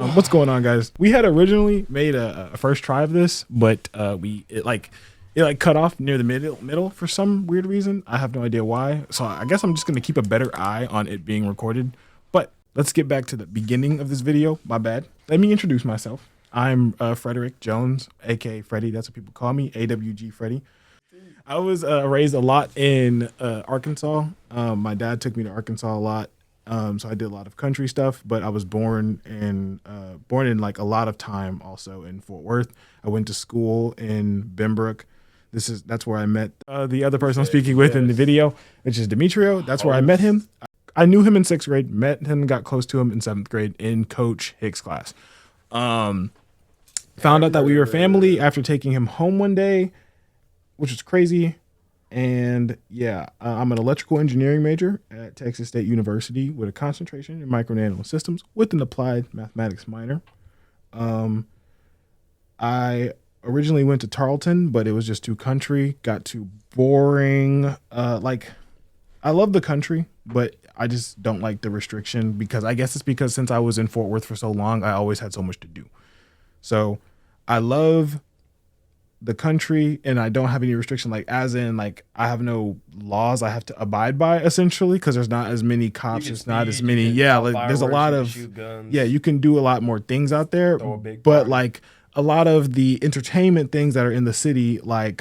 What's going on, guys? We had originally made a first try of this, but it cut off near the middle for some weird reason. I have no idea why. So I guess I'm just gonna keep a better eye on it being recorded. But let's get back to the beginning of this video. My bad. Let me introduce myself. I'm Frederick Jones, aka Freddi. That's what people call me. AWG Freddi. I was raised a lot in Arkansas. My dad took me to Arkansas a lot. So I did a lot of country stuff, but I was born in like a lot of time also in Fort Worth. I went to school in Benbrook. That's where I met the other person I'm speaking with in the video, which is Demetrio. That's where I met him. I knew him in 6th grade, met him, got close to him in 7th grade in Coach Hicks' class. Found out that we were family after taking him home one day, which was crazy. And yeah, I'm an electrical engineering major at Texas State University with a concentration in micro nano systems with an applied mathematics minor. I originally went to Tarleton, but it was just too country, got too boring. I love the country, but I just don't like the restriction because I guess it's because since I was in Fort Worth for so long, I always had so much to do. So I love the country and I don't have any restriction, as in I have no laws I have to abide by essentially, because there's not as many cops. There's not as many. There's a lot of you can do a lot more things out there, but a lot of the entertainment things that are in the city, Main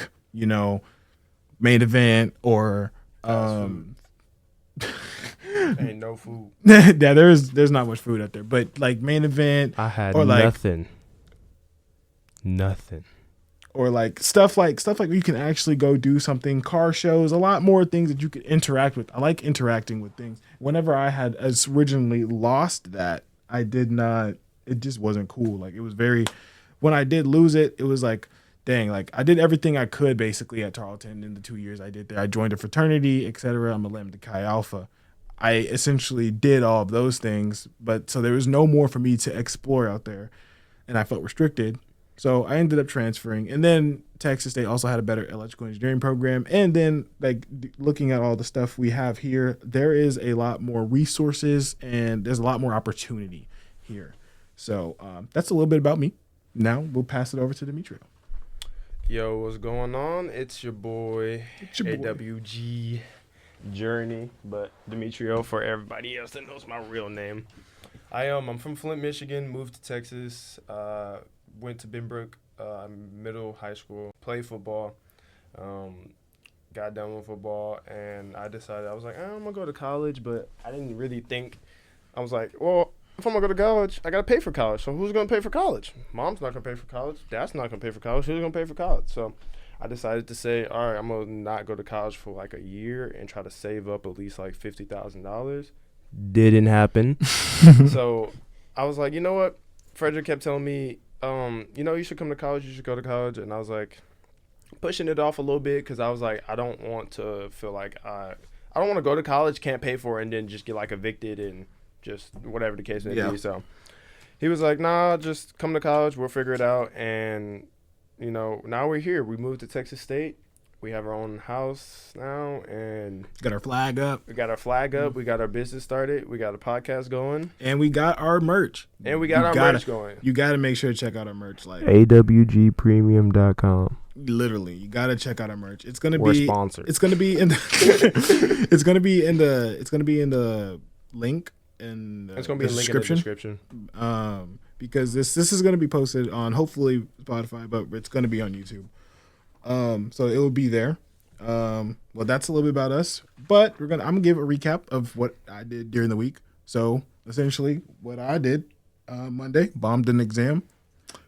Event or ain't no food. Yeah, there's not much food out there, but Main Event, I had or nothing. Or stuff like you can actually go do something, car shows, a lot more things that you could interact with. I like interacting with things. Whenever I had originally lost that, I did not, it just wasn't cool. It was when I did lose it, it was dang, I did everything I could basically at Tarleton in the 2 years I did there. I joined a fraternity, etc. I'm a Lambda Chi Alpha. I essentially did all of those things, but so there was no more for me to explore out there, and I felt restricted. So I ended up transferring, and then Texas State also had a better electrical engineering program. And then looking at all the stuff we have here, there is a lot more resources and there's a lot more opportunity here. So that's a little bit about me. Now we'll pass it over to Demetrio. Yo, what's going on? It's your boy, AWG Journey, but Demetrio for everybody else that knows my real name. I'm from Flint, Michigan, moved to Texas, went to Benbrook middle high school, played football, got done with football, and I decided, I was like, I'm going to go to college, but I didn't really think, I was like, well, if I'm going to go to college, I got to pay for college. So who's going to pay for college? Mom's not going to pay for college. Dad's not going to pay for college. Who's going to pay for college? So I decided to say, all right, I'm going to not go to college for a year and try to save up at least $50,000. Didn't happen. So I was like, you know what? Frederick kept telling me, you should come to college. You should go to college. And I was pushing it off a little bit because I was I don't want to feel I don't want to go to college, can't pay for it, and then just get evicted and just whatever the case may be. So he was like, nah, just come to college. We'll figure it out. And, now we're here. We moved to Texas State. We have our own house now, and got our flag up. We got our flag up. We got our business started. We got a podcast going, and we got our merch. Merch going. You got to make sure to check out our merch, AWGpremium.com. Literally, you got to check out our merch. It's gonna We're be sponsored. It's gonna be in the. It's gonna be in the link in the it's gonna be description. A link in the description. Because this is gonna be posted on hopefully Spotify, but it's gonna be on YouTube. So it will be there. Well, that's a little bit about us, but I'm gonna give a recap of what I did during the week. So essentially what I did, Monday, bombed an exam,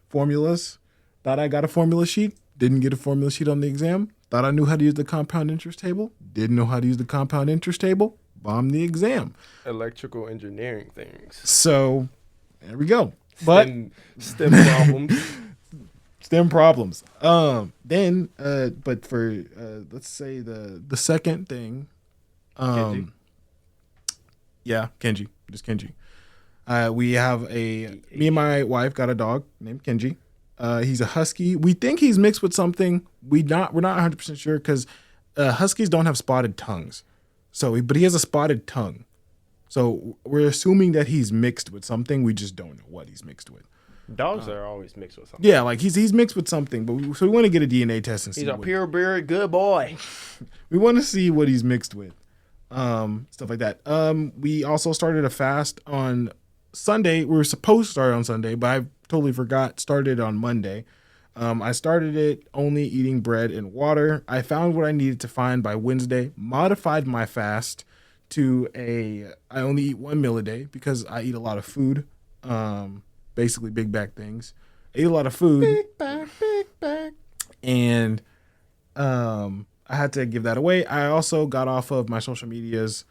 formulas, thought I got a formula sheet, didn't get a formula sheet on the exam, thought I knew how to use the compound interest table, didn't know how to use the compound interest table, bombed the exam. Electrical engineering things. So there we go. But STEM problems. STEM problems. But for let's say the second thing, Kenji? Yeah, Kenji, just Kenji. Me and my wife got a dog named Kenji. He's a husky. We think he's mixed with something. We're not 100% sure because huskies don't have spotted tongues. But he has a spotted tongue. So we're assuming that he's mixed with something. We just don't know what he's mixed with. Dogs are always mixed with something. Yeah, like he's mixed with something, but so we want to get a DNA test and see. He's a purebred good boy. We want to see what he's mixed with, stuff like that. We also started a fast on Sunday. We were supposed to start on Sunday, but I totally forgot. Started on Monday. I started it only eating bread and water. I found what I needed to find by Wednesday. Modified my fast to I only eat 1 meal a day because I eat a lot of food. Basically big back things. I ate a lot of food. Big back. And I had to give that away. I also got off of my social medias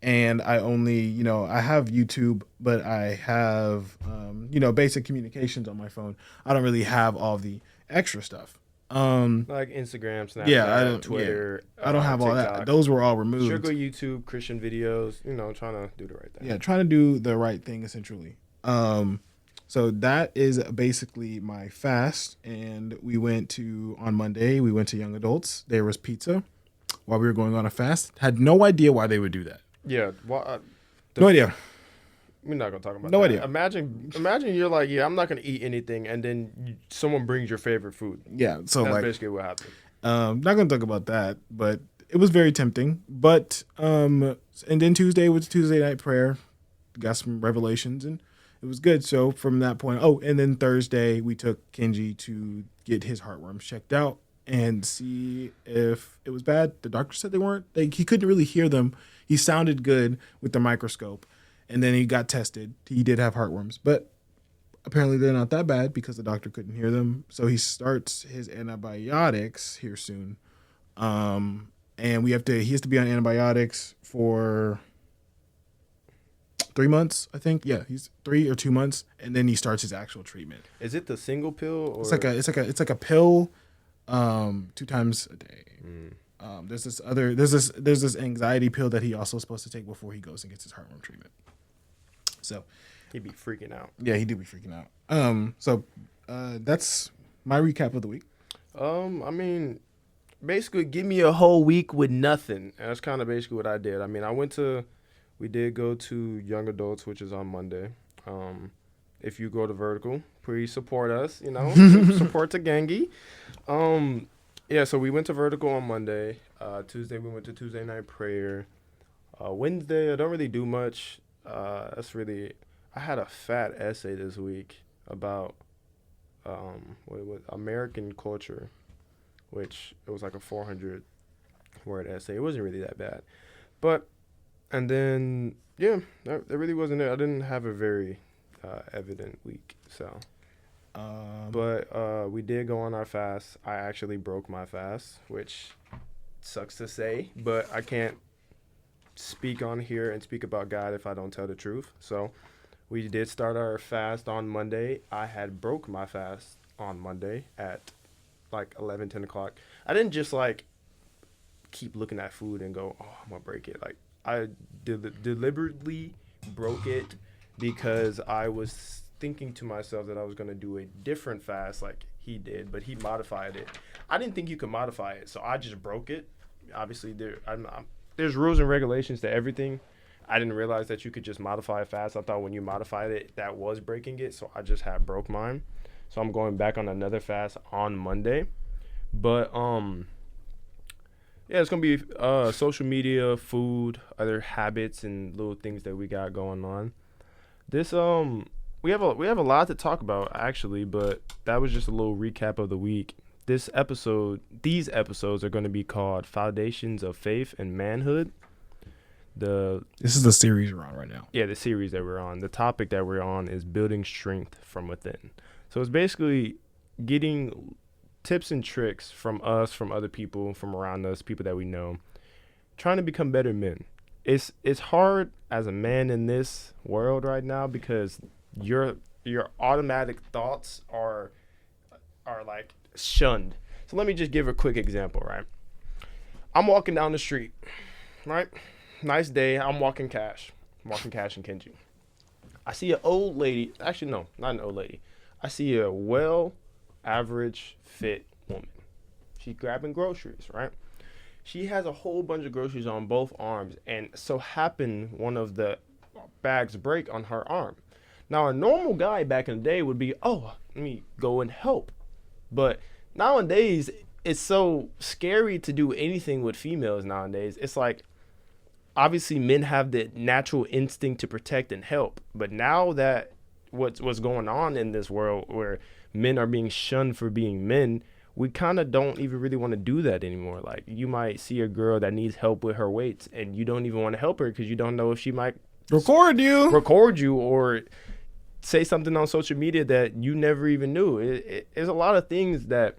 and I only, I have YouTube, but I have, basic communications on my phone. I don't really have all the extra stuff. Like Instagram, Snapchat, I don't, Twitter. I don't have TikTok. all that. Those were all removed. Sugar YouTube, Christian videos, trying to do the right thing. Yeah, trying to do the right thing, essentially. So that is basically my fast. And on Monday, we went to Young Adults. There was pizza while we were going on a fast. Had no idea why they would do that. Yeah. No idea. We're not going to talk about no that. idea. Imagine you're like, yeah, I'm not going to eat anything. And then someone brings your favorite food. Yeah. So that's basically what happened. Not going to talk about that, but it was very tempting. But, and then Tuesday was Tuesday night prayer. Got some revelations and it was good. So from that point, and then Thursday we took Kenji to get his heartworms checked out and see if it was bad. The doctor said they weren't. He couldn't really hear them. He sounded good with the microscope, and then he got tested. He did have heartworms, but apparently they're not that bad because the doctor couldn't hear them. So he starts his antibiotics here soon, and he has to be on antibiotics for 3 months, I think. Yeah, he's 3 or 2 months, and then he starts his actual treatment. Is it the single pill? Or? It's like a pill, 2 times a day. There's this anxiety pill that he also supposed to take before he goes and gets his heartworm treatment. So he'd be freaking out. Yeah, he do be freaking out. So that's my recap of the week. I mean, basically, give me a whole week with nothing. And that's kind of basically what I did. I mean, we did go to Young Adults, which is on Monday. If you go to Vertical, please support us, support the gangy. Yeah, so we went to Vertical on Monday. Tuesday, we went to Tuesday night prayer. Wednesday, I don't really do much. I had a fat essay this week about American culture, which it was like a 400-word essay. It wasn't really that bad. And then, yeah, that really wasn't it. I didn't have a very evident week, so. But we did go on our fast. I actually broke my fast, which sucks to say, but I can't speak on here and speak about God if I don't tell the truth. So we did start our fast on Monday. I had broke my fast on Monday at like 11, 10 o'clock. I didn't just like keep looking at food and go, oh, I'm going to break it. Like I deliberately broke it because I was thinking to myself that I was going to do a different fast like he did, but he modified it. I didn't think you could modify it, so I just broke it. Obviously, there's rules and regulations to everything. I didn't realize that you could just modify a fast. I thought when you modified it, that was breaking it, so I just broke mine. So I'm going back on another fast on Monday. But, yeah, it's going to be social media, food, other habits, and little things that we got going on. This, we have a lot to talk about, actually, but that was just a little recap of the week. These episodes are going to be called Foundations of Faith and Manhood. This is the series we're on right now. Yeah, the series that we're on. The topic that we're on is building strength from within. So it's basically getting tips and tricks from us, from other people, from around us, people that we know, trying to become better men. It's hard as a man in this world right now because your automatic thoughts are like shunned. So let me just give a quick example, right? I'm walking down the street, right? Nice day. I'm walking Cash in Kenji. I see an old lady. Actually, no, not an old lady. I see a average fit woman. She's grabbing groceries, right? She has a whole bunch of groceries on both arms, and so happened one of the bags break on her arm. Now, a normal guy back in the day would be, oh, let me go and help. But nowadays, it's so scary to do anything with females nowadays. It's like, obviously, men have the natural instinct to protect and help. But now that what's going on in this world where men are being shunned for being men, we kind of don't even really want to do that anymore. Like, you might see a girl that needs help with her weights, and you don't even want to help her because you don't know if she might record you or say something on social media that you never even knew. There's a lot of things that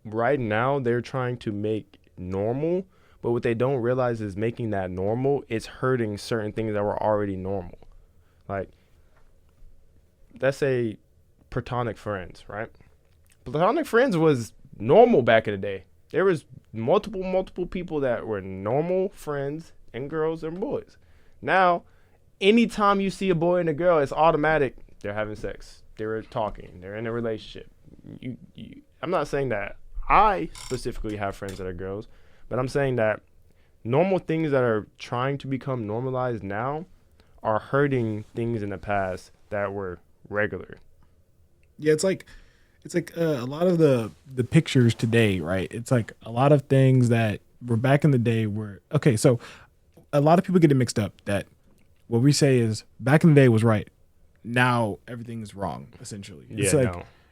right now they're trying to make normal, but what they don't realize is making that normal is hurting certain things that were already normal. Like, let's say platonic friends, right? Platonic friends was normal back in the day. There was multiple people that were normal friends, and girls and boys. Now, anytime you see a boy and a girl, it's automatic. They're having sex. They're talking. They're in a relationship. I'm not saying that I specifically have friends that are girls, but I'm saying that normal things that are trying to become normalized now are hurting things in the past that were regular. Yeah, it's like a lot of the pictures today, right? It's like a lot of things that were back in the day were, okay, so a lot of people get it mixed up that what we say is back in the day was right. Now everything is wrong, essentially.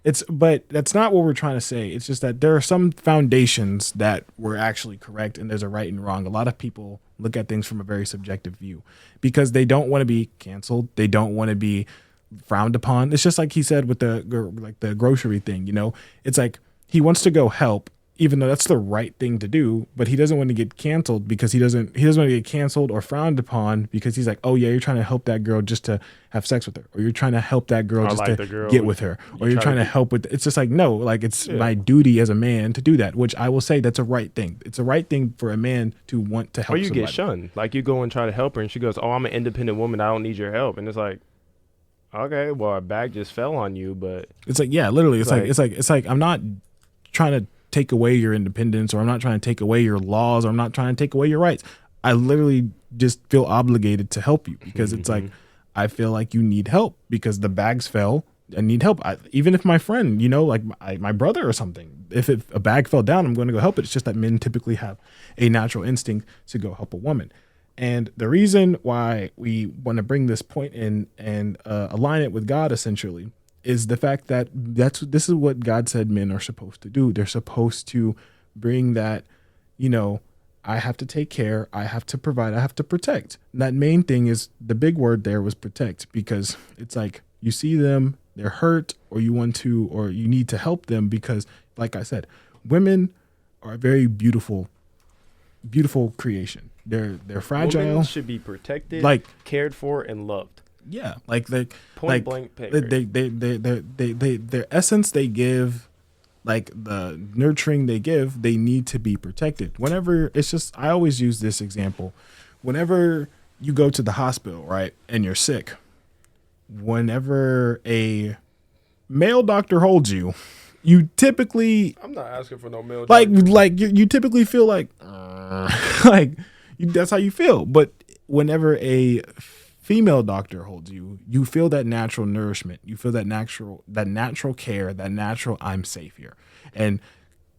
It's but that's not what we're trying to say. It's just that there are some foundations that were actually correct and there's a right and wrong. A lot of people look at things from a very subjective view because they don't want to be canceled. They don't want to be frowned upon. It's just like he said with the grocery thing, you know, it's like he wants to go help, even though that's the right thing to do, but he doesn't want to get canceled because he doesn't want to get canceled or frowned upon because he's like, oh yeah, you're trying to help that girl just to have sex with her, or you're trying to help that girl just to get with her, or you're trying to help with, it's just like, no, like it's my duty as a man to do that, which I will say that's a right thing. It's a right thing for a man to want to help somebody. Or you get shunned. Like you go and try to help her and she goes, oh, I'm an independent woman, I don't need your help. And it's like, okay, well, a bag just fell on you, but it's like, yeah, literally, it's like I'm not trying to take away your independence, or I'm not trying to take away your laws, or I'm not trying to take away your rights. I literally just feel obligated to help you because it's like I feel like you need help because the bags fell. I need help. Even if my friend, you know, like my brother or something, if a bag fell down, I'm going to go help it. It's just that men typically have a natural instinct to go help a woman. And the reason why we want to bring this point in and align it with God essentially is the fact that this is what God said men are supposed to do. They're supposed to bring that, you know, I have to take care, I have to provide, I have to protect. And that main thing is the big word there was protect, because it's like you see them, they're hurt, or you need to help them because, like I said, women are a very beautiful creation. They're fragile. Women should be protected, like cared for, and loved. Yeah, like they point blank period. Their essence they give, like the nurturing they give, they need to be protected. Whenever it's just, I always use this example. Whenever you go to the hospital, right, and you're sick, whenever a male doctor holds you, you typically, I'm not asking for no male doctor. Like you typically feel like that's how you feel. But whenever a female doctor holds you, you feel that natural nourishment. You feel that natural care, that natural I'm safe here. And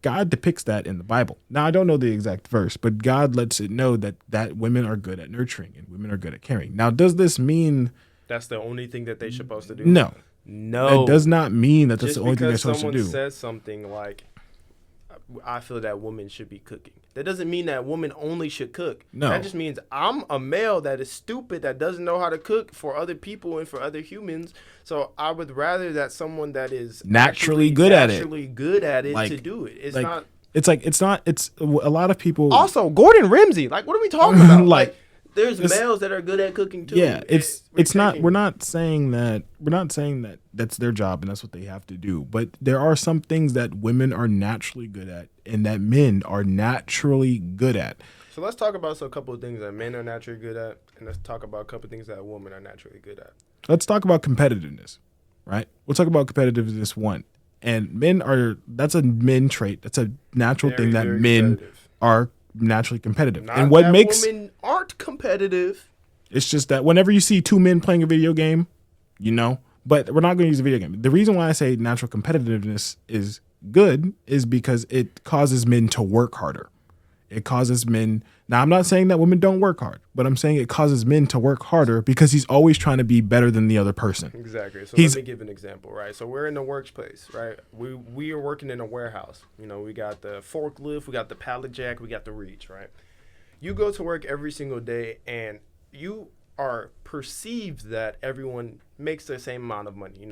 God depicts that in the Bible. Now, I don't know the exact verse, but God lets it know that women are good at nurturing and women are good at caring. Now, does this mean that's the only thing that they're supposed to do? No. It does not mean that that's the only thing they're supposed to do. Just because someone says something like, I feel that women should be cooking, that doesn't mean that women only should cook. No. That just means I'm a male that is stupid, that doesn't know how to cook for other people and for other humans. So I would rather that someone that is naturally good at it to do it. It's a lot of people. Also, Gordon Ramsay, like, what are we talking about? like there's males that are good at cooking too. Yeah, we're not saying that that's their job and that's what they have to do. But there are some things that women are naturally good at and that men are naturally good at. So let's talk about a couple of things that men are naturally good at, and let's talk about a couple of things that women are naturally good at. Let's talk about competitiveness, right? We'll talk about competitiveness one. And that's a men trait. That's a natural thing that men are naturally competitive. Not and what that makes women aren't competitive. It's just that whenever you see two men playing a video game, but we're not going to use a video game. The reason why I say natural competitiveness is good is because it causes men to work harder. It causes men. Now, I'm not saying that women don't work hard, but I'm saying it causes men to work harder because he's always trying to be better than the other person. Exactly. So let me give an example, right? So we're in the workplace, right? We are working in a warehouse. We got the forklift, we got the pallet jack, we got the reach, right? You go to work every single day and you are perceived that everyone makes the same amount of money.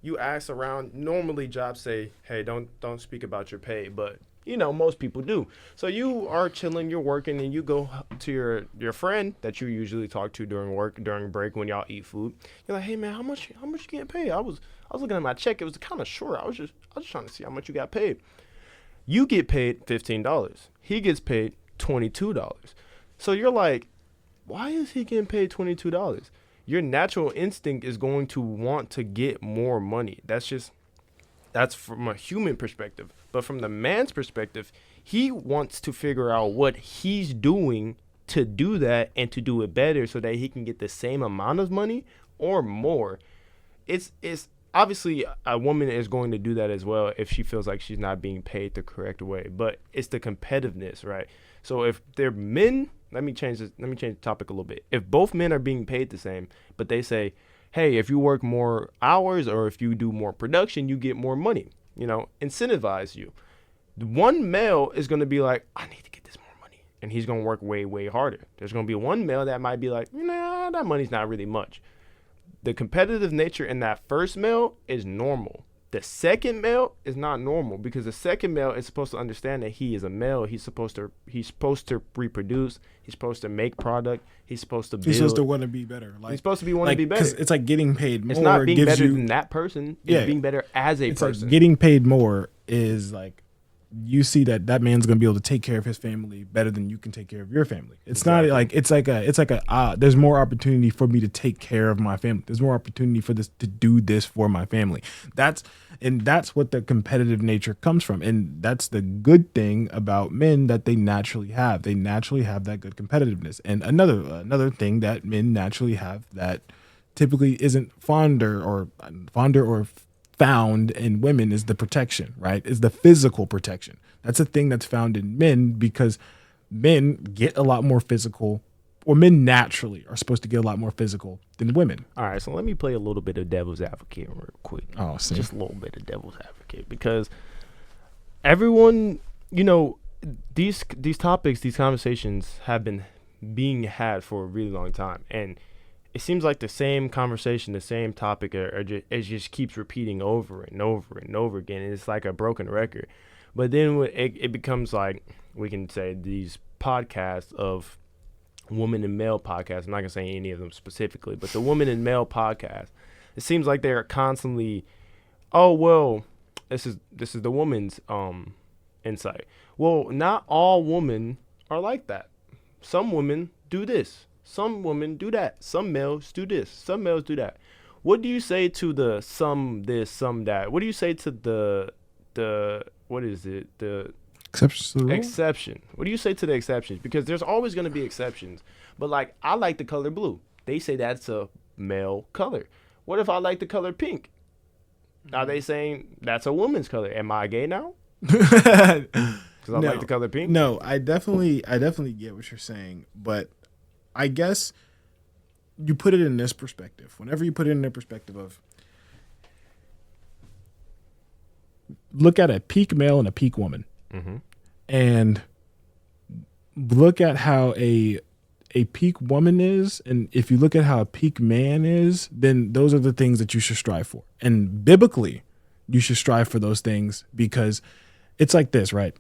You ask around, normally jobs say, hey, don't speak about your pay, but most people do. So you are chilling, you're working, and you go to your friend that you usually talk to during break when y'all eat food. You're like, hey man, how much you getting paid? I was looking at my check, it was kind of short. I was just trying to see how much you got paid. You get paid $15. He gets paid $22. So you're like, why is he getting paid $22? Your natural instinct is going to want to get more money. That's from a human perspective. But from the man's perspective, he wants to figure out what he's doing to do that and to do it better so that he can get the same amount of money or more. It's obviously a woman is going to do that as well if she feels like she's not being paid the correct way. But it's the competitiveness, right? So if they're men, let me change the topic a little bit. If both men are being paid the same, but they say, hey, if you work more hours or if you do more production, you get more money, incentivize you. One male is going to be like, I need to get this more money. And he's going to work way, way harder. There's going to be one male that might be like, nah, that money's not really much. The competitive nature in that first male is normal. The second male is not normal because the second male is supposed to understand that he is a male. He's supposed to reproduce. He's supposed to make product. He's supposed to build. He's supposed to want to be better. He's supposed to want to be better. Because it's like getting paid more. It's not being better than that person. It's being better as a person. Like getting paid more is like you see that man's gonna be able to take care of his family better than you can take care of your family. It's not like it's like a there's more opportunity for me to take care of my family. There's more opportunity for this to do this for my family. That's what the competitive nature comes from, and that's the good thing about men that they naturally have. They naturally have that good competitiveness. And another thing that men naturally have that typically isn't fonder or found in women is the protection, right? Is the physical protection. That's a thing that's found in men because men get a lot more physical, or men naturally are supposed to get a lot more physical than women. All right, so let me play a little bit of devil's advocate real quick. Oh, see. Just a little bit of devil's advocate because everyone, these topics, these conversations have been being had for a really long time, and it seems like the same conversation, the same topic, it just keeps repeating over and over and over again. And it's like a broken record. But then it becomes like, we can say these podcasts of woman and male podcasts. I'm not going to say any of them specifically, but the woman and male podcast, it seems like they're constantly, oh, well, this is the woman's insight. Well, not all women are like that. Some women do this. Some women do that. Some males do this. Some males do that. What do you say to the some this, some that? What do you say to the what is it? The exceptions to the rule? Exception. What do you say to the exceptions? Because there's always going to be exceptions. But like, I like the color blue. They say that's a male color. What if I like the color pink? Are they saying that's a woman's color? Am I gay now? Because I like the color pink? No, I definitely get what you're saying, but I guess you put it in this perspective. Whenever you put it in the perspective of look at a peak male and a peak woman, and look at how a peak woman is, and if you look at how a peak man is, then those are the things that you should strive for. And biblically, you should strive for those things because it's like this, right?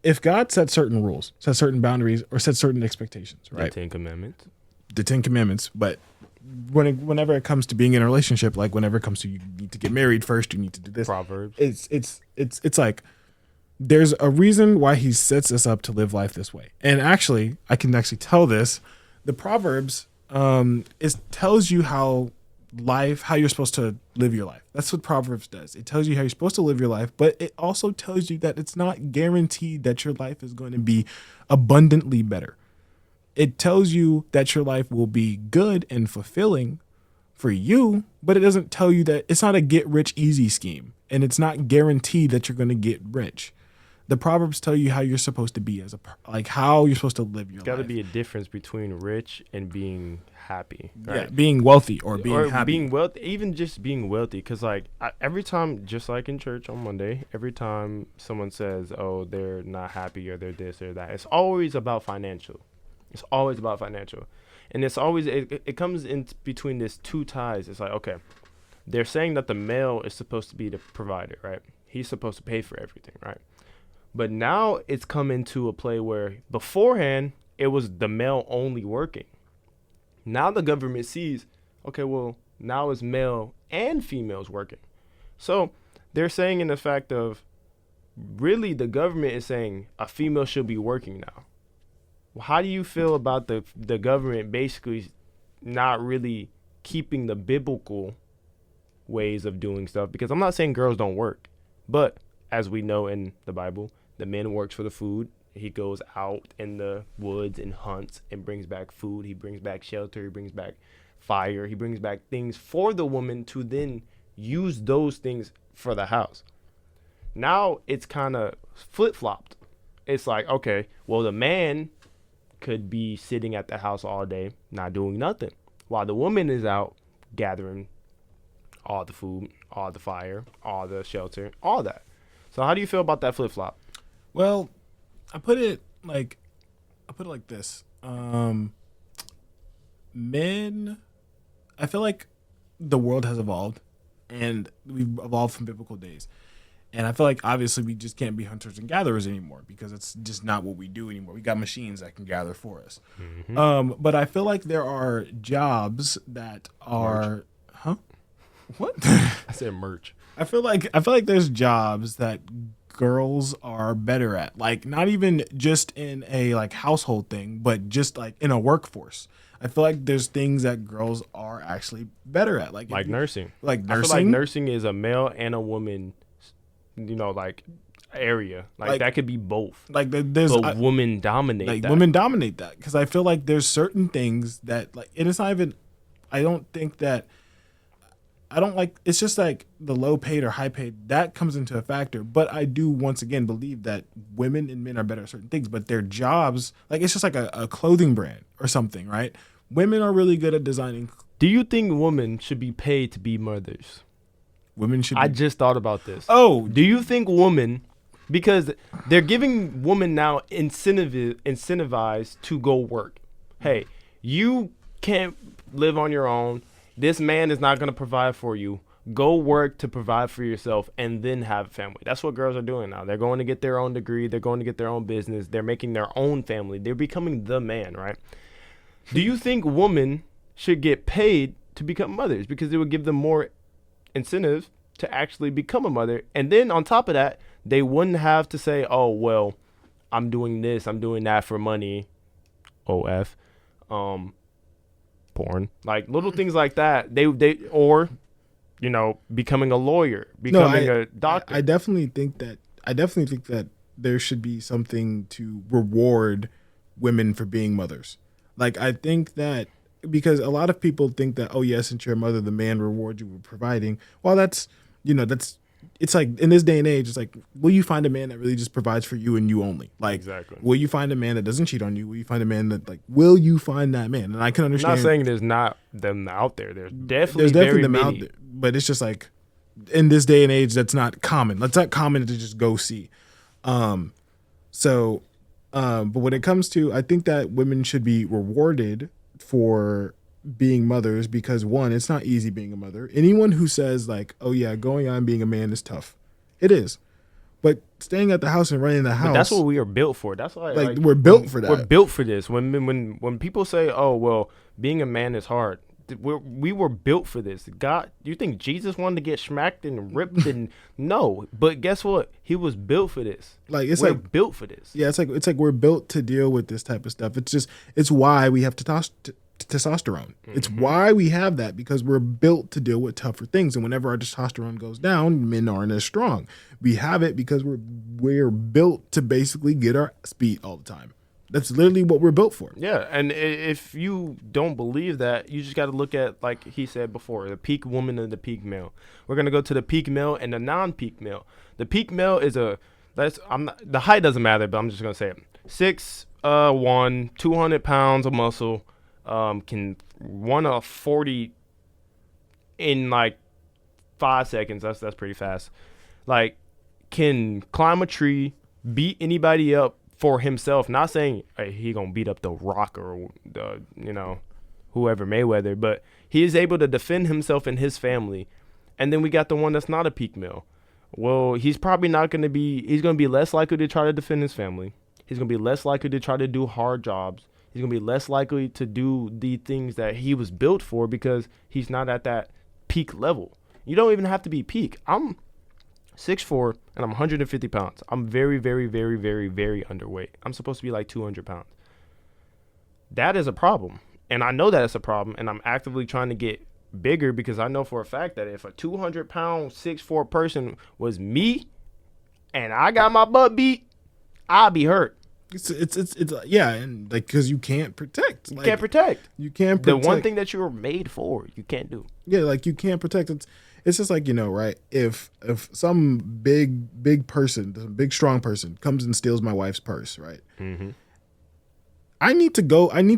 If God set certain rules, set certain boundaries, or set certain expectations, right? The Ten Commandments. But whenever it comes to being in a relationship, like whenever it comes to you need to get married first, you need to do this. Proverbs. It's like there's a reason why he sets us up to live life this way. And actually, I can actually tell this. The Proverbs tells you how you're supposed to live your life. That's what Proverbs does. It tells you how you're supposed to live your life, but it also tells you that it's not guaranteed that your life is going to be abundantly better. it tells you that your life will be good and fulfilling for you, but it doesn't tell you that it's not a get rich easy scheme, and it's not guaranteed that you're going to get rich. The Proverbs tell you how you're supposed to be how you're supposed to live your life. Got to be a difference between rich and being happy. Right? Yeah, being wealthy or being happy. Being wealthy, even just being wealthy. Because every time, just like in church on Monday, every time someone says, oh, they're not happy or they're this or that, it's always about financial. It's always about financial. And it's always, it comes in between these two ties. It's like, okay, they're saying that the male is supposed to be the provider, right? He's supposed to pay for everything, right? But now it's come into a play where beforehand it was the male only working. Now the government sees, okay, well, now it's male and females working. So they're saying in the fact of really the government is saying a female should be working now. Well, how do you feel about the government basically not really keeping the biblical ways of doing stuff? Because I'm not saying girls don't work, but as we know in the Bible, the man works for the food. He goes out in the woods and hunts and brings back food. He brings back shelter. He brings back fire. He brings back things for the woman to then use those things for the house. Now it's kind of flip-flopped. It's like, okay, well, the man could be sitting at the house all day, not doing nothing, while the woman is out gathering all the food, all the fire, all the shelter, all that. So how do you feel about that flip-flop? Well, I put it like this. Men, I feel like the world has evolved, and we've evolved from biblical days. And I feel like obviously we just can't be hunters and gatherers anymore because it's just not what we do anymore. We got machines that can gather for us. Mm-hmm. But I feel like there are jobs that are, What? I said merch. I feel like there's jobs that girls are better at, like not even just in a like household thing, but just like in a workforce. I feel like there's things that girls are actually better at, like nursing. Like nursing. I feel like nursing is a male and a woman, like area. Like that could be both. Like there's women dominate. Like that. Women dominate that because I feel like there's certain things that like, and it's not even. I don't think that. I don't like, it's just like the low paid or high paid, that comes into a factor. But I do once again believe that women and men are better at certain things, but their jobs, like it's just like a clothing brand or something, right? Women are really good at designing. Do you think women should be paid to be mothers? Women should I just thought about this. Oh. Do you think women, because they're giving women now incentivized to go work. Hey, you can't live on your own. This man is not going to provide for you. Go work to provide for yourself and then have a family. That's what girls are doing now. They're going to get their own degree. They're going to get their own business. They're making their own family. They're becoming the man, right? Do you think women should get paid to become mothers? Because it would give them more incentive to actually become a mother. And then on top of that, they wouldn't have to say, oh, well, I'm doing this, I'm doing that for money. OF. Porn, like little things like that. They or becoming a lawyer, becoming a doctor. I definitely think that there should be something to reward women for being mothers. Like I think that because a lot of people think that, oh yes, since you're a mother, the man rewards you with providing. Well, that's it's like in this day and age, it's like, will you find a man that really just provides for you and you only? Like, exactly. Will you find a man that doesn't cheat on you? Will you find a man that will you find that man? And I can understand. I'm not saying there's not them out there. There's definitely them many. out there. But it's just like in this day and age, that's not common. That's not common to just go see. But when it comes to, I think that women should be rewarded for being mothers because one, it's not easy being a mother. Anyone who says like, oh yeah, going on being a man is tough. It is. But staying at the house and running the house. But that's what we are built for. That's why like we're built for that. We're built for this. When people say, oh well, being a man is hard. We were built for this. God, you think Jesus wanted to get smacked and ripped and no, but guess what? He was built for this. Like we're built for this. Yeah, it's like we're built to deal with this type of stuff. It's why we have testosterone. Mm-hmm. It's why we have that because we're built to deal with tougher things. And whenever our testosterone goes down, men aren't as strong. We have it because we're built to basically get our speed all the time. That's literally what we're built for. Yeah, and if you don't believe that, you just got to look at, like he said before, the peak woman and the peak male. We're gonna go to the peak male and the non-peak male. The peak male is the height doesn't matter, but I'm just gonna say it. 6'1", 200 pounds of muscle, can run a 40 in like 5 seconds. That's pretty fast. Like, can climb a tree, beat anybody up for himself. Not saying he gonna beat up the Rock or the whoever Mayweather, but he is able to defend himself and his family. And then we got the one that's not a peak male. Well, he's probably not gonna be. He's gonna be less likely to try to defend his family. He's gonna be less likely to try to do hard jobs. He's gonna be less likely to do the things that he was built for because he's not at that peak level. You don't even have to be peak. I'm 6'4" and I'm 150 pounds. I'm very, very, very, very, very underweight. I'm supposed to be like 200 pounds. That is a problem. And I know that it's a problem. And I'm actively trying to get bigger because I know for a fact that if a 200-pound, 6'4" person was me and I got my butt beat, I'd be hurt. It's yeah, and like because you can't protect. You can't protect. You can't protect. The one thing that you were made for, you can't do. Yeah, like you can't protect. It's just like, right? If some big person, big strong person comes and steals my wife's purse, right? Mm-hmm. I need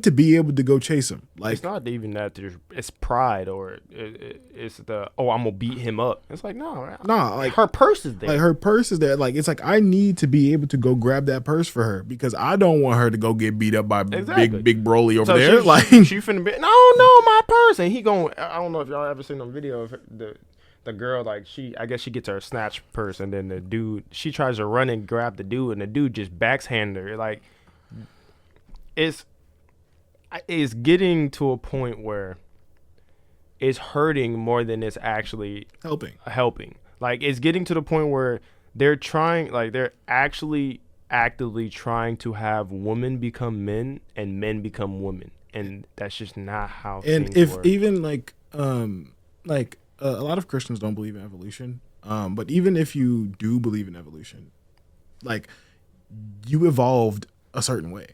to be able to go chase him. Like, it's not even that it's pride or it's I'm gonna beat him up. It's like no, like her purse is there. Like her purse is there. Like it's like I need to be able to go grab that purse for her because I don't want her to go get beat up by big Broly over there. She finna be no my purse, and he going. I don't know if y'all ever seen a video of the girl, like I guess she gets her snatch purse, and then the dude, she tries to run and grab the dude, and the dude just backhand her. Like, it's getting to a point where it's hurting more than it's actually helping. Like, it's getting to the point where they're actually actively trying to have women become men and men become women, and that's just not how things work. Even a lot of Christians don't believe in evolution. But even if you do believe in evolution, like, you evolved a certain way.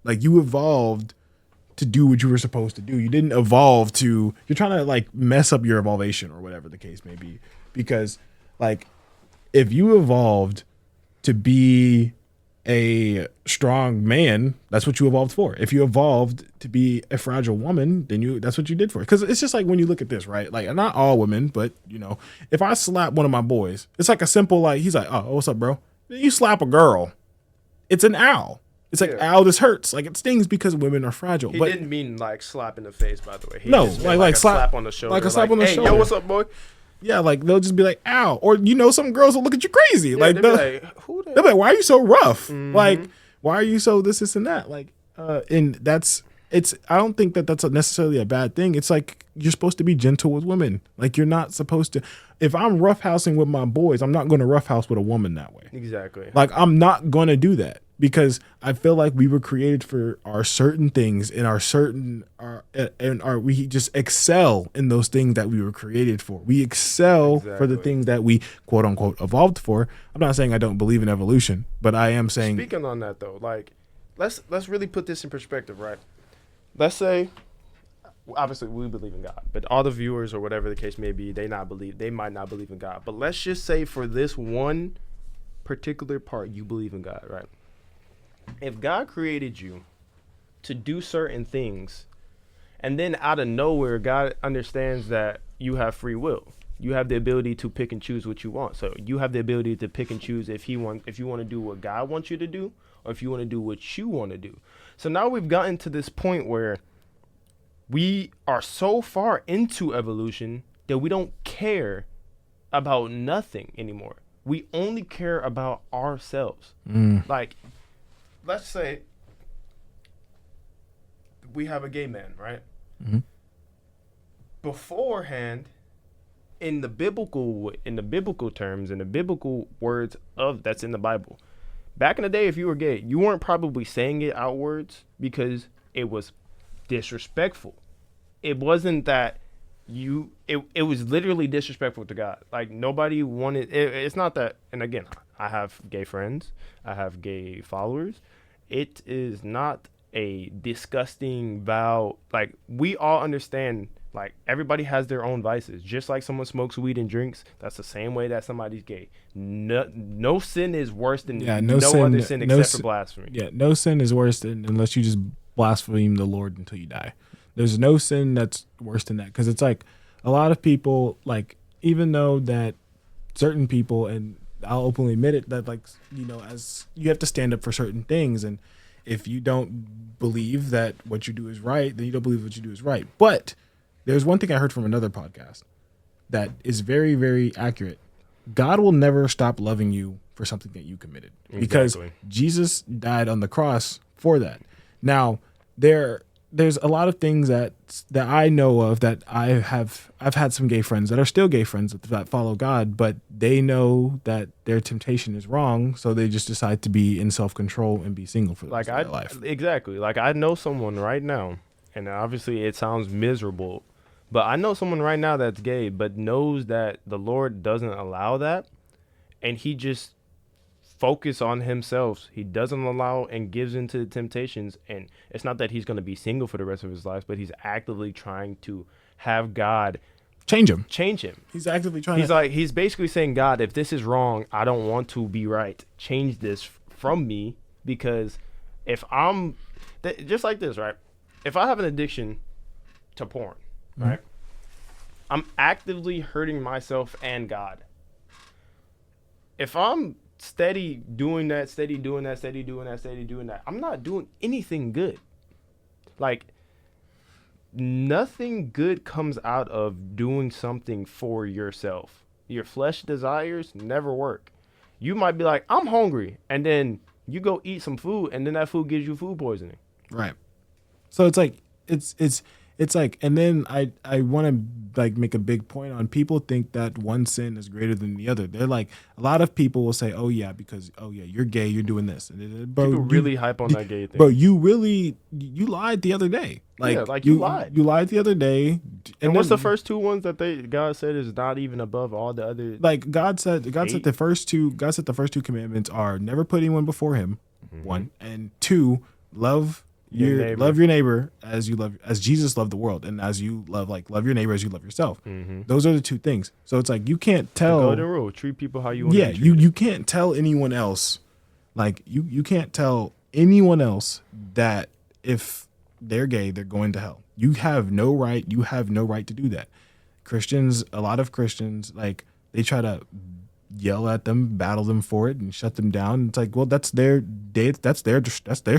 Like, you evolved to do what you were supposed to do. You didn't evolve to, you're trying to like mess up your evolution or whatever the case may be. Because like, if you evolved to be a strong man, that's what you evolved for. If you evolved to be a fragile woman, then that's what you did for it. Because it's just like when you look at this, right? Like, not all women, but if I slap one of my boys, it's like a simple, like, he's like, oh, what's up, bro? You slap a girl, it's an ow. It's like, ow, this hurts. Like, it stings because women are fragile. He didn't mean like slap in the face, by the way. He no, just like a slap on the shoulder. Like a slap on the shoulder. Hey, yo, what's up, boy? Yeah, like, they'll just be like, ow. Or, some girls will look at you crazy. Yeah, like, they'll be like, who they'll be like, why are you so rough? Mm-hmm. Like, why are you so this, and that? Like, and I don't think that that's necessarily a bad thing. It's like, you're supposed to be gentle with women. Like, you're not supposed to, if I'm roughhousing with my boys, I'm not going to roughhouse with a woman that way. Exactly. Like, I'm not going to do that because I feel like we were created for our certain things and we just excel in those things that we were created for. We excel for the things that we quote unquote evolved for. I'm not saying I don't believe in evolution, but I am saying, speaking on that though, like, let's really put this in perspective, right? Let's say, obviously we believe in God, but all the viewers or whatever the case may be, they might not believe in God. But let's just say for this one particular part, you believe in God, right? If God created you to do certain things, and then out of nowhere, God understands that you have free will. You have the ability to pick and choose what you want. So you have the ability to pick and choose if you want to do what God wants you to do, or if you want to do what you want to do. So now we've gotten to this point where we are so far into evolution that we don't care about nothing anymore. We only care about ourselves. Like, let's say we have a gay man, right? Mm-hmm. Beforehand, in the biblical terms, in the biblical words of that's in the Bible, back in the day, if you were gay, you weren't probably saying it outwards because it was disrespectful. It wasn't that it was literally disrespectful to God. Like, nobody wanted it. It's not that. And again, I have gay friends, I have gay followers, it is not a disgusting vow. Like, we all understand, like, everybody has their own vices. Just like someone smokes weed and drinks, that's the same way that somebody's gay. No sin is worse than no other sin except for blasphemy. Yeah, no sin is worse than unless you just blaspheme the Lord until you die. There's no sin that's worse than that, because it's like a lot of people, like, even though that certain people, and I'll openly admit it, that, like, you know, as you have to stand up for certain things, and if you don't believe that what you do is right, then you don't believe what you do is right. But there's one thing I heard from another podcast that is very, very accurate. God will never stop loving you for something that you committed, because Jesus died on the cross for that. Now, there's a lot of things that I know of that I've had some gay friends that are still gay friends that follow God, but they know that their temptation is wrong, so they just decide to be in self-control and be single for the rest of their life. Exactly. Like, I know someone right now, and obviously it sounds miserable, but I know someone right now that's gay, but knows that the Lord doesn't allow that, and he just focus on himself. He doesn't allow and gives into the temptations, and it's not that he's going to be single for the rest of his life, but he's actively trying to have God change him. He's actively trying. He's basically saying, God, if this is wrong, I don't want to be right. Change this from me, because if I'm just like this, right? If I have an addiction to porn, right? I'm actively hurting myself and God. If I'm steady doing that, I'm not doing anything good. Like, nothing good comes out of doing something for yourself. Your flesh desires never work. You might be like, I'm hungry, and then you go eat some food, and then that food gives you food poisoning. Right. So it's like it's like, and then I want to, like, make a big point on, people think that one sin is greater than the other. They're like, a lot of people will say, oh yeah, because, oh yeah, you're gay, you're doing this. And bro, people really hype on that gay thing. Bro, you lied the other day. Like, yeah, like you lied. You lied the other day. And what's the first two ones that God said is not even above all the other? Like, God said the first two commandments are never put anyone before him, one, and two, love your neighbor as Jesus loved the world, and as you love your neighbor as you love yourself. Those are the two things. So it's like, you can't tell. The golden rule: treat people how you want. Yeah, you can't tell anyone else. Like, you can't tell anyone else that if they're gay, they're going to hell. You have no right. You have no right to do that. A lot of Christians, like, they try to yell at them, battle them for it, and shut them down. It's like, well, that's their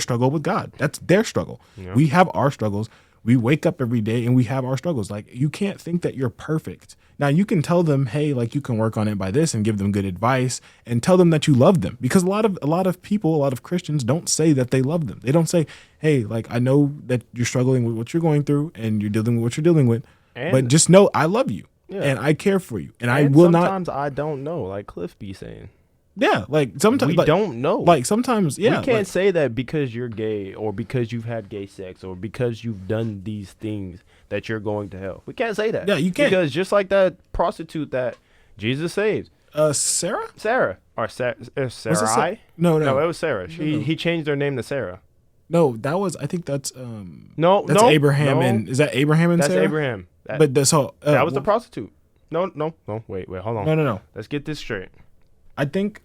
struggle with God. That's their struggle. Yeah. We have our struggles. We wake up every day and we have our struggles. Like, you can't think that you're perfect. Now, you can tell them, hey, like, you can work on it by this, and give them good advice, and tell them that you love them, because a lot of Christians don't say that they love them. They don't say, hey, like, I know that you're struggling with what you're going through, and you're dealing with what you're dealing with, but just know I love you. Yeah. And I care for you, and I will not. Sometimes I don't know, like Cliff be saying. Yeah, like, sometimes we don't know. Like, sometimes, yeah, we can't say that because you're gay, or because you've had gay sex, or because you've done these things that you're going to hell. We can't say that. Yeah, you can't, because just like that prostitute that Jesus saved, Sarah or Sarai? No, it was Sarah. He changed her name to Sarah. No, that was, I think that's that's Abraham, and is that Abraham and Sarah? That's Abraham. But that's all. That was the prostitute. No. Wait, hold on. No. Let's get this straight. I think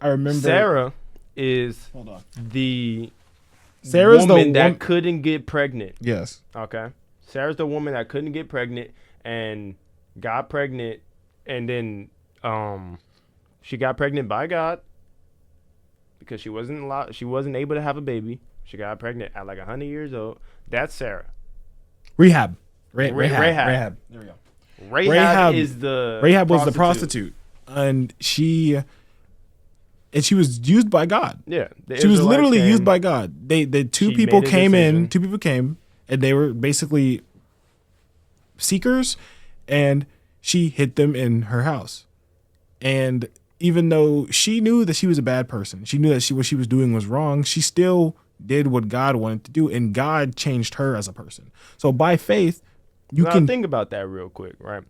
I remember. Sarah is the Sarah's woman that couldn't get pregnant. Yes. Okay. Sarah's the woman that couldn't get pregnant and got pregnant, and then she got pregnant by God because she wasn't able to have a baby. She got pregnant at like 100 years old. That's Sarah. Rahab. There we go. Rahab was the prostitute, and she was used by God. Yeah, she was literally used by God. Two people came, and they were basically seekers, and she hid them in her house. And even though she knew that she was a bad person, she knew that what she was doing was wrong, she still did what God wanted to do, and God changed her as a person. So by faith, you can think about that real quick, right?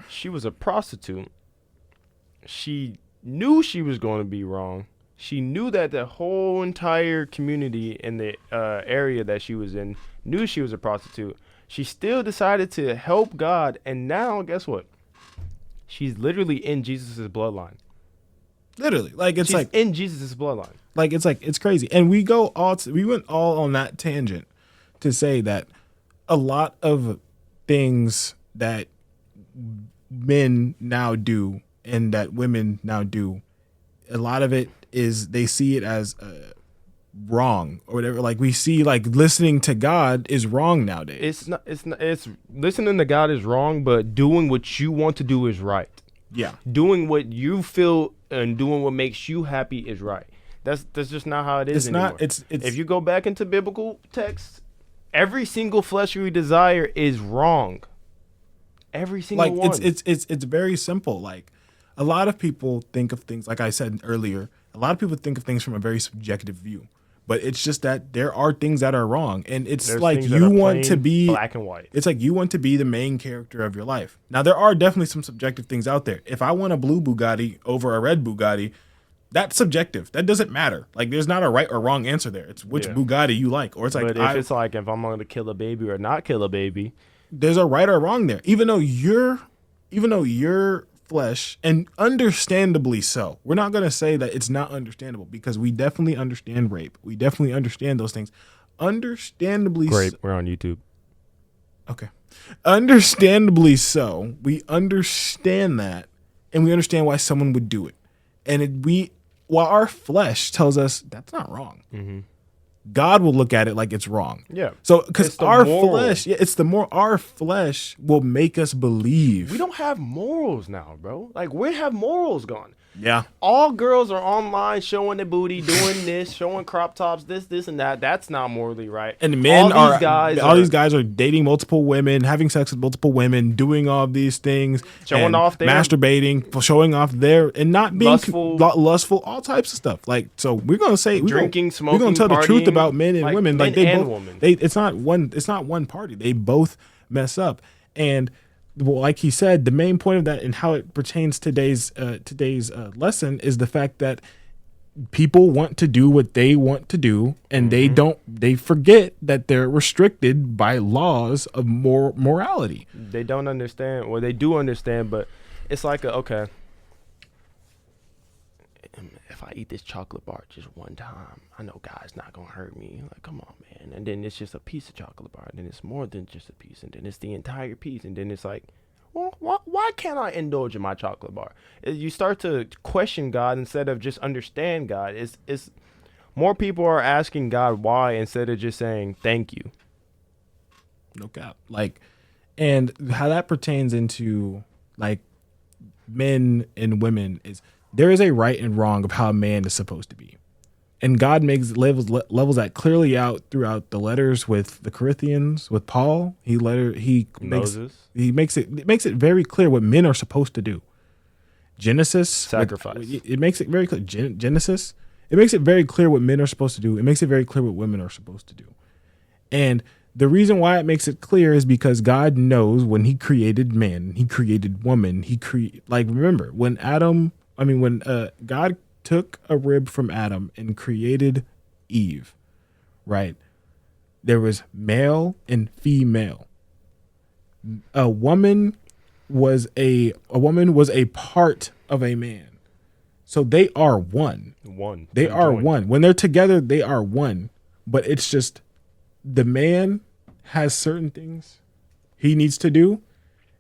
She was a prostitute. She knew she was going to be wrong, She knew that the whole entire community in the area that she was in knew she was a prostitute. She still decided to help God, and now guess what? She's literally in Jesus' bloodline. Literally, like it's She's like in Jesus' bloodline. like it's crazy. And we went all on that tangent to say that a lot of things that men now do and that women now do, a lot of it is they see it as wrong or whatever. Like we see like listening to God is wrong nowadays. It's listening to God is wrong, but doing what you want to do is right. Yeah. Doing what you feel and doing what makes you happy is right. That's just not how it is anymore. It's if you go back into biblical texts, every single fleshly desire is wrong. Every single like one. It's very simple. Like a lot of people think of things, like I said earlier, a lot of people think of things from a very subjective view. But it's just that there are things that are wrong, and it's There's like things that you are want to plain be black and white. It's like you want to be the main character of your life. Now there are definitely some subjective things out there. If I want a blue Bugatti over a red Bugatti, that's subjective. That doesn't matter. Like there's not a right or wrong answer there. It's which Bugatti you like, or it's like. But if I'm going to kill a baby or not kill a baby, there's a right or wrong there. Even though you're flesh, and understandably so. We're not going to say that it's not understandable because we definitely understand rape. We definitely understand those things. Understandably great. We're on YouTube. Okay. Understandably so. We understand that, and we understand why someone would do it. And while our flesh tells us that's not wrong, God will look at it like it's wrong. Yeah. So, because our morals. flesh, our flesh will make us believe. We don't have morals now, bro. Like, where have morals gone? Yeah. All girls are online showing their booty, doing this, showing crop tops, this, and that. That's not morally right. And men all these guys are dating multiple women, having sex with multiple women, doing all these things, showing off their masturbating, showing off their, and not being lustful, all types of stuff. Like, so we're gonna say drinking, smoking, we're gonna tell partying, the truth about men and women. Men like they and both, women. it's not one party. They both mess up. And well, like he said, the main point of that and how it pertains to today's lesson is the fact that people want to do what they want to do, and they forget that they're restricted by laws of morality. They don't understand. Well, they do understand, but it's like okay, if I eat this chocolate bar just one time, I know God's not gonna hurt me. Like, come on, man. And then it's just a piece of chocolate bar, and then it's more than just a piece, and then it's the entire piece, and then it's like, well, why can't I indulge in my chocolate bar? You start to question God instead of just understand God. It's more people are asking God why instead of just saying thank you. No cap. Like, and how that pertains into like men and women is there is a right and wrong of how a man is supposed to be. And God levels that clearly out throughout the letters with the Corinthians, with Paul. He makes it very clear what men are supposed to do. Genesis, sacrifice. It makes it very clear. Genesis, it makes it very clear what men are supposed to do. It makes it very clear what women are supposed to do. And the reason why it makes it clear is because God knows when He created man, He created woman. Remember when God took a rib from Adam and created Eve, right? There was male and female. A woman was a part of a man. So they are one. They are one. When they're together, they are one. But it's just the man has certain things he needs to do,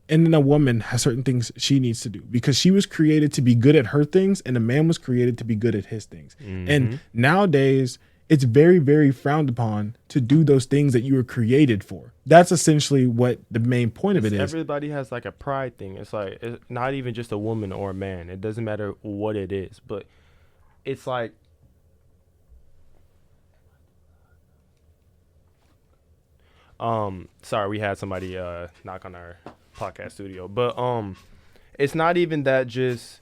and then a woman has certain things she needs to do because she was created to be good at her things and a man was created to be good at his things. And nowadays it's very, very frowned upon to do those things that you were created for. That's essentially what the main point of it is. Everybody has like a pride thing. It's like, it's not even just a woman or a man. It doesn't matter what it is, but it's like, sorry, we had somebody knock on our podcast studio, but it's not even that just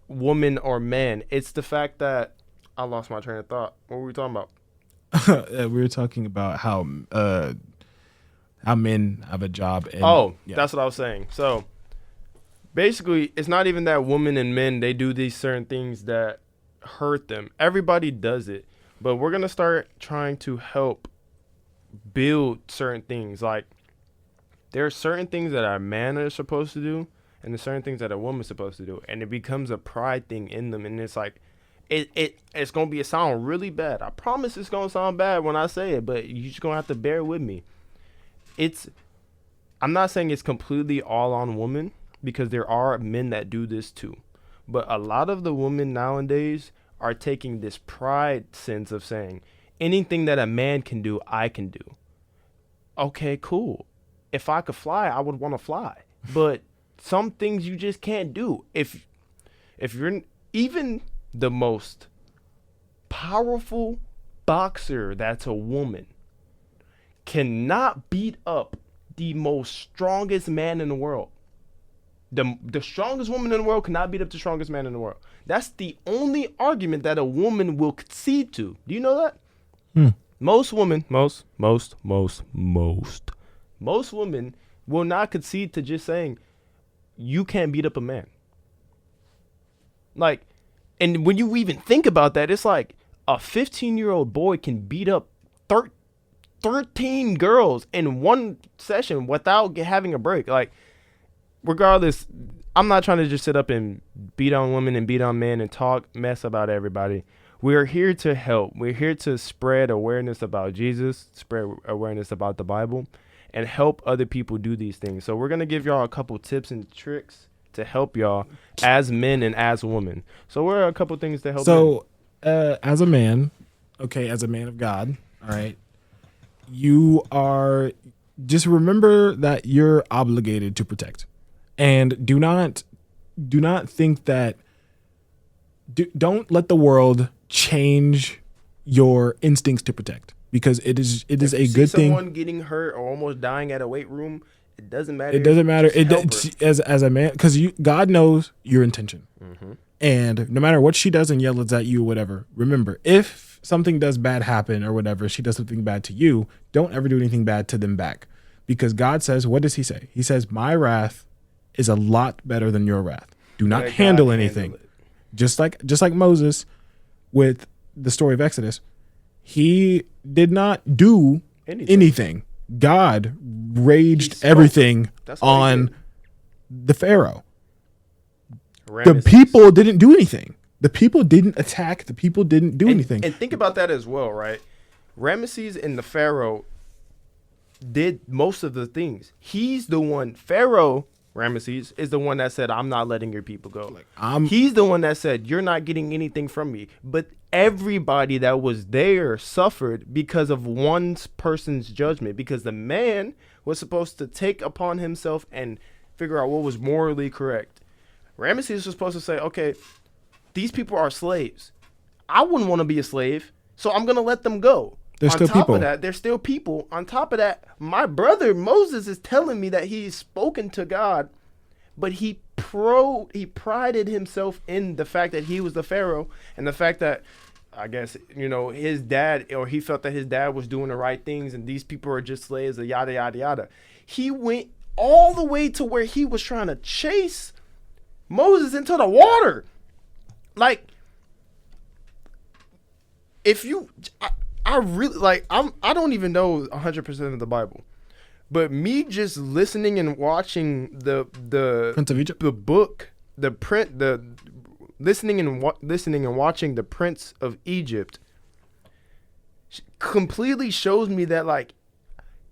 woman or man. It's the fact that I lost my train of thought. What were we talking about? We were talking about how men have a job. That's what I was saying. So basically, it's not even that women and men, they do these certain things that hurt them. Everybody does it, but we're gonna start trying to help build certain things. Like there are certain things that a man is supposed to do, and there's certain things that a woman's supposed to do, and it becomes a pride thing in them, and it's like it's gonna be sound really bad. I promise it's gonna sound bad when I say it, but you're just gonna have to bear with me. I'm not saying it's completely all on women, because there are men that do this too. But a lot of the women nowadays are taking this pride sense of saying, anything that a man can do, I can do. Okay, cool. If I could fly, I would want to fly. But some things you just can't do. If you're even the most powerful boxer that's a woman cannot beat up the most strongest man in the world. The strongest woman in the world cannot beat up the strongest man in the world. That's the only argument that a woman will concede to. Do you know that? Most women, most women will not concede to just saying you can't beat up a man. Like, and when you even think about that, it's like a 15-year-old boy can beat up 13 girls in one session without having a break. Like, regardless, I'm not trying to just sit up and beat on women and beat on men and talk mess about everybody. We're here to help. We're here to spread awareness about Jesus, spread awareness about the Bible, and help other people do these things. So we're going to give y'all a couple tips and tricks to help y'all as men and as women. So what are a couple things to help So as a man, as a man of God, all right, you are, just remember that you're obligated to protect. And do not think that, don't let the world change your instincts to protect, because it is a good thing. Someone getting hurt or almost dying at a weight room, it doesn't matter. It doesn't matter. As a man, because God knows your intention. Mm-hmm. And no matter what she does and yells at you or whatever, remember, if something does bad happen or whatever, she does something bad to you, don't ever do anything bad to them back. Because God says, what does he say? He says, my wrath is a lot better than your wrath. Do not handle anything. Just like Moses with the story of Exodus, he did not do anything. God raged everything on the Pharaoh. The people didn't do anything. The people didn't attack. The people didn't do anything. And think about that as well, right? Ramesses and the Pharaoh did most of the things. He's the one, Ramesses is the one that said, I'm not letting your people go. He's the one that said, you're not getting anything from me. But everybody that was there suffered because of one person's judgment, because the man was supposed to take upon himself and figure out what was morally correct. Ramesses was supposed to say, okay, these people are slaves. I wouldn't want to be a slave, so I'm going to let them go. They're still people. On top of that, they're still people. On top of that, my brother Moses is telling me that he's spoken to God, but he prided himself in the fact that he was the Pharaoh, and the fact that, I guess, his dad, or he felt that his dad was doing the right things and these people are just slaves, and yada, yada, yada. He went all the way to where he was trying to chase Moses into the water. Like, if you... I really I don't even know 100% of the Bible, but me just listening and watching the Prince of Egypt, the book, listening and watching the Prince of Egypt completely shows me that,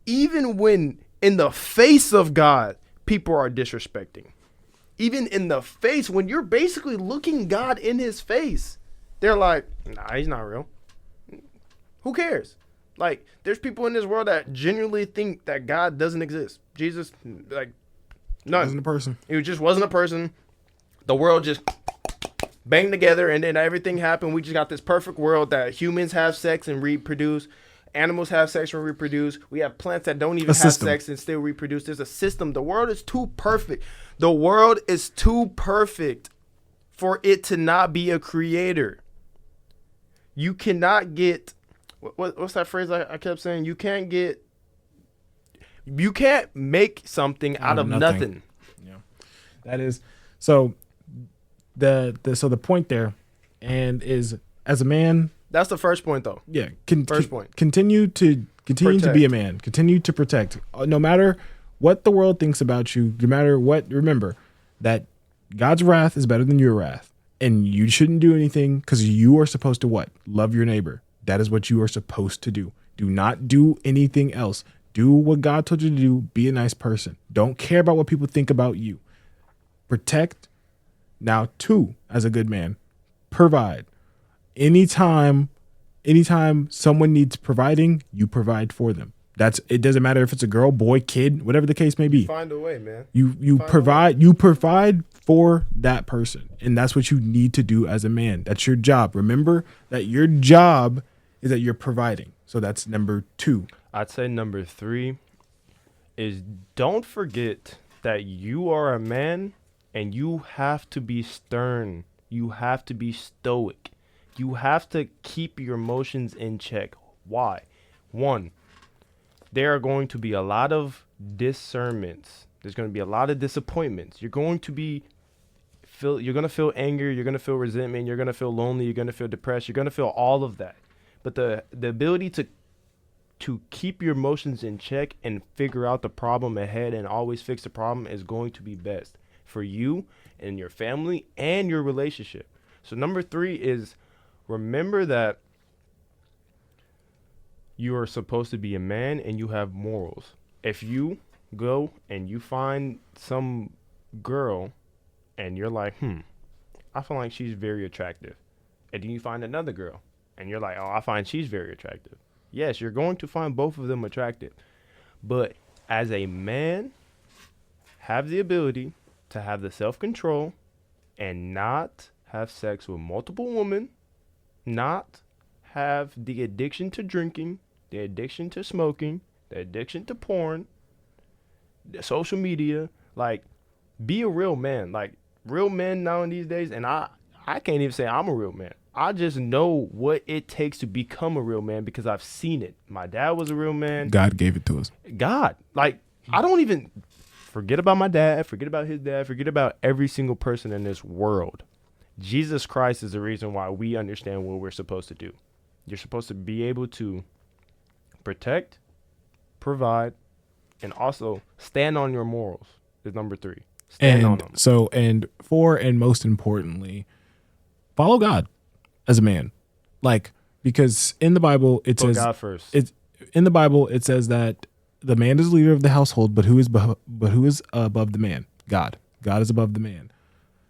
even when in the face of God, people are disrespecting, even in the face, when you're basically looking God in his face, they're like, nah, he's not real. Who cares? There's people in this world that genuinely think that God doesn't exist. Jesus, none. Wasn't a person. It just wasn't a person. The world just banged together, and then everything happened. We just got this perfect world that humans have sex and reproduce. Animals have sex and reproduce. We have plants that don't even have sex and still reproduce. There's a system. The world is too perfect. The world is too perfect for it to not be a creator. You cannot get... What's that phrase I kept saying? You can't make something out of nothing. Yeah, that is so. The point there and is as a man. That's the first point, though. Yeah. First point. Continue to be a man. Continue to protect. No matter what the world thinks about you, no matter what, remember that God's wrath is better than your wrath. And you shouldn't do anything because you are supposed to what? Love your neighbor. That is what you are supposed to do. Do not do anything else. Do what God told you to do. Be a nice person. Don't care about what people think about you. Protect. Now, 2, as a good man, provide. Anytime someone needs providing, you provide for them. It doesn't matter if it's a girl, boy, kid, whatever the case may be. Find a way, man. You provide for that person. And that's what you need to do as a man. That's your job. Remember that your job is that you're providing. So that's number 2. I'd say number 3 is don't forget that you are a man and you have to be stern. You have to be stoic. You have to keep your emotions in check. Why? 1, there are going to be a lot of discernments. There's going to be a lot of disappointments. You're going to feel anger. You're going to feel resentment. You're going to feel lonely. You're going to feel depressed. You're going to feel all of that. But the ability to keep your emotions in check and figure out the problem ahead and always fix the problem is going to be best for you and your family and your relationship. So number 3 is remember that you are supposed to be a man and you have morals. If you go and you find some girl and you're like, I feel like she's very attractive. And then you find another girl and you're like, oh, I find she's very attractive. Yes, you're going to find both of them attractive. But as a man, have the ability to have the self-control and not have sex with multiple women, not have the addiction to drinking, the addiction to smoking, the addiction to porn, the social media. Like, be a real man. Like, real men now in these days, and I can't even say I'm a real man. I just know what it takes to become a real man because I've seen it. My dad was a real man. God gave it to us. God. Like, I don't even forget about my dad, forget about his dad, forget about every single person in this world. Jesus Christ is the reason why we understand what we're supposed to do. You're supposed to be able to protect, provide, and also stand on your morals is number 3. Stand on them. So, and 4, and most importantly, follow God as a man. Like, because in the Bible, it says God first. In the Bible, it says that the man is the leader of the household, but who is above the man? God. God is above the man.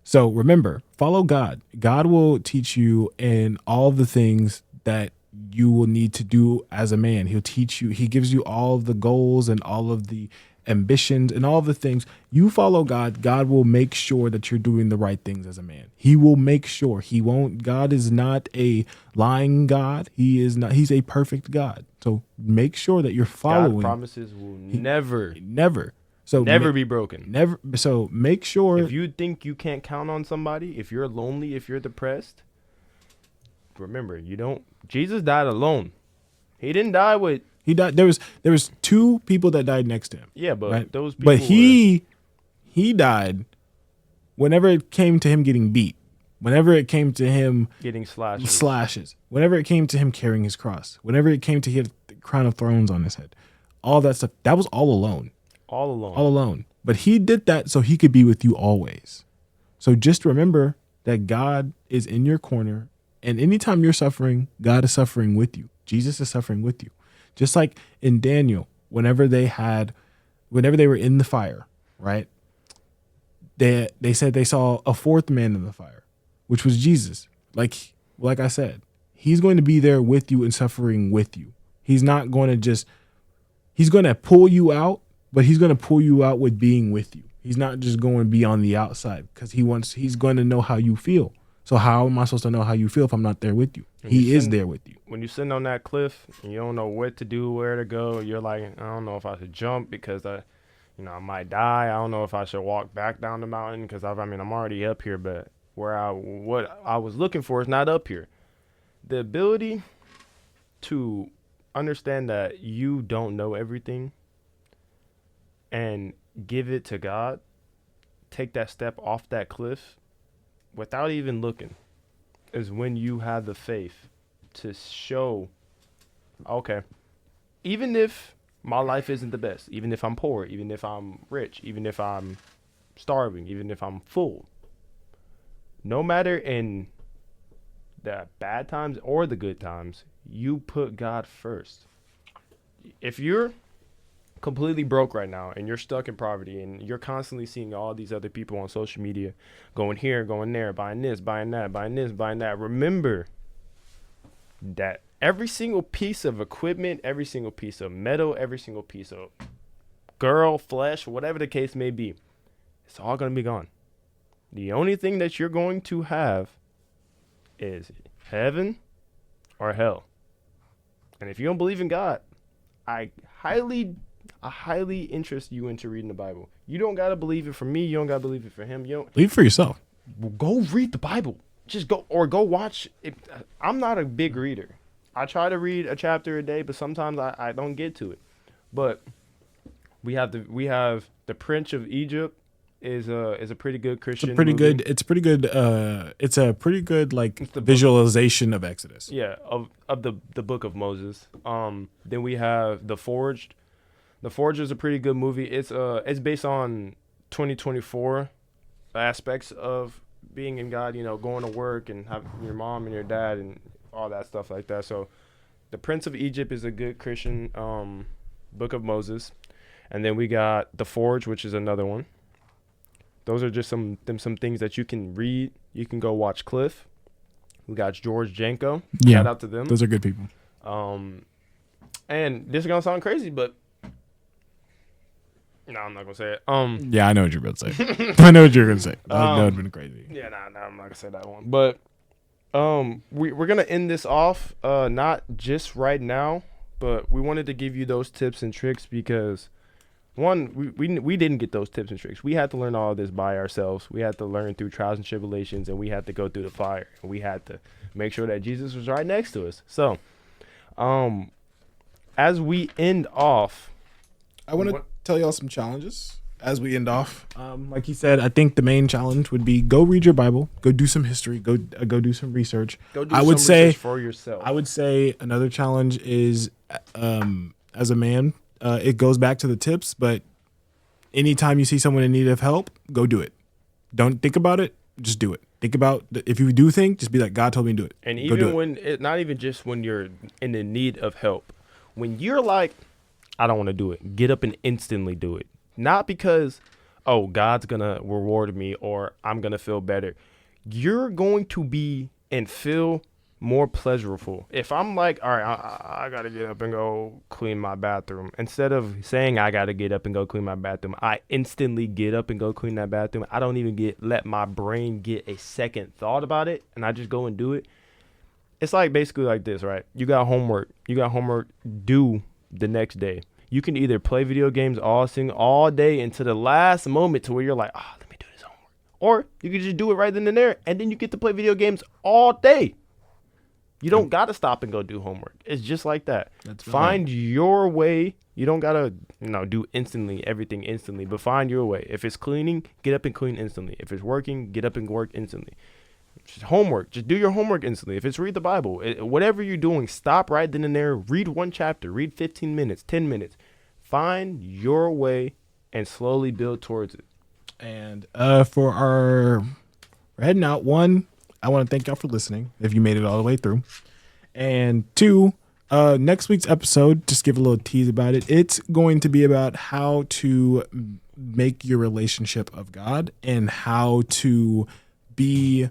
So remember, follow God. God will teach you in all the things that you will need to do as a man. He'll teach you. He gives you all of the goals and all of the ambitions and all the things. You follow God. God will make sure that you're doing the right things as a man. He will make sure. He won't. God is not a lying God. He is not. He's a perfect God. So make sure that you're following. God promises will never be broken. Never. So make sure. If you think you can't count on somebody, if you're lonely, if you're depressed, remember, you don't. Jesus died alone. He didn't die with. He died. There was 2 people that died next to him. Yeah, but right? those people. But he died whenever it came to him getting beat. Whenever it came to him getting slashes. Whenever it came to him carrying his cross. Whenever it came to he had the crown of thorns on his head. All that stuff. That was all alone. All alone. All alone. But he did that so he could be with you always. So just remember that God is in your corner. And anytime you're suffering, God is suffering with you. Jesus is suffering with you. Just like in Daniel, whenever they were in the fire, right? They said they saw a 4th man in the fire, which was Jesus. Like I said, he's going to be there with you and suffering with you. He's not going to he's going to pull you out, but he's going to pull you out with being with you. He's not just going to be on the outside because he's going to know how you feel. So how am I supposed to know how you feel if I'm not there with you? He is there with you. When you're sitting on that cliff and you don't know what to do, where to go, you're like, I don't know if I should jump because I might die. I don't know if I should walk back down the mountain because I'm already up here, but what I was looking for is not up here. The ability to understand that you don't know everything and give it to God, take that step off that cliff without even looking. is when you have the faith to show, okay, even if my life isn't the best, even if I'm poor, even if I'm rich, even if I'm starving, even if I'm full, no matter in the bad times or the good times, you put God first. If you're completely broke right now and you're stuck in poverty and you're constantly seeing all these other people on social media going here, going there, buying this, buying that, buying this, buying that, remember that every single piece of equipment, every single piece of metal, every single piece of girl, flesh, whatever the case may be, it's all going to be gone. The only thing that you're going to have is heaven or hell. And if you don't believe in God, I highly interest you into reading the Bible. You don't got to believe it for me. You don't got to believe it for him. You don't. Believe it for yourself. Go read the Bible. Just go watch it. I'm not a big reader. I try to read a chapter a day, but sometimes I don't get to it. But we have the Prince of Egypt is a pretty good Christian. It's a pretty good like visualization of Exodus. Yeah, of the book of Moses. Then we have The Forged. The Forged is a pretty good movie. It's based on 2024 aspects of being in God, going to work and having your mom and your dad and all that stuff like that. So The Prince of Egypt is a good Christian book of Moses. And then we got The Forge, which is another one. Those are just some things that you can read. You can go watch Cliff. We got George Janko. Yeah, shout out to them. Those are good people. And this is gonna sound crazy, but no, I'm not gonna say it. Yeah, I know what you're about to say. I know what you're gonna say. That would have been crazy. Yeah, I'm not gonna say that one. But we're gonna end this off. Not just right now, but we wanted to give you those tips and tricks because. One, we didn't get those tips and tricks. We had to learn all of this by ourselves. We had to learn through trials and tribulations, and we had to go through the fire. And we had to make sure that Jesus was right next to us. So, as we end off, I want to tell y'all some challenges as we end off. Like he said, I think the main challenge would be go read your Bible, go do some history, go do some research. Go do some research for yourself. I would say another challenge is, as a man. It goes back to the tips, but anytime you see someone in need of help, go do it. Don't think about it, just do it. Think about if you do think, just be like, God told me to do it. And even when not even just when you're in the need of help, when you're like, I don't want to do it, get up and instantly do it. Not because, oh, God's gonna reward me or I'm gonna feel better. You're going to be and feel more pleasurable. If I'm like, all right, I gotta get up and go clean my bathroom. Instead of saying I gotta get up and go clean my bathroom, I instantly get up and go clean that bathroom. I don't even let my brain get a second thought about it, and I just go and do it. It's like basically like this, right? You got homework due the next day. You can either play video games all day into the last moment to where you're like, let me do this homework. Or you can just do it right then and there, and then you get to play video games all day. You don't got to stop and go do homework. It's just like that. Find your way. You don't got to do everything instantly, but find your way. If it's cleaning, get up and clean instantly. If it's working, get up and work instantly. Just homework. Just do your homework instantly. If it's read the Bible, whatever you're doing, stop right then and there. Read one chapter. Read 15 minutes, 10 minutes. Find your way and slowly build towards it. And we're heading out. One, I want to thank y'all for listening, if you made it all the way through. And two, next week's episode, just give a little tease about it. It's going to be about how to make your relationship of God and how to be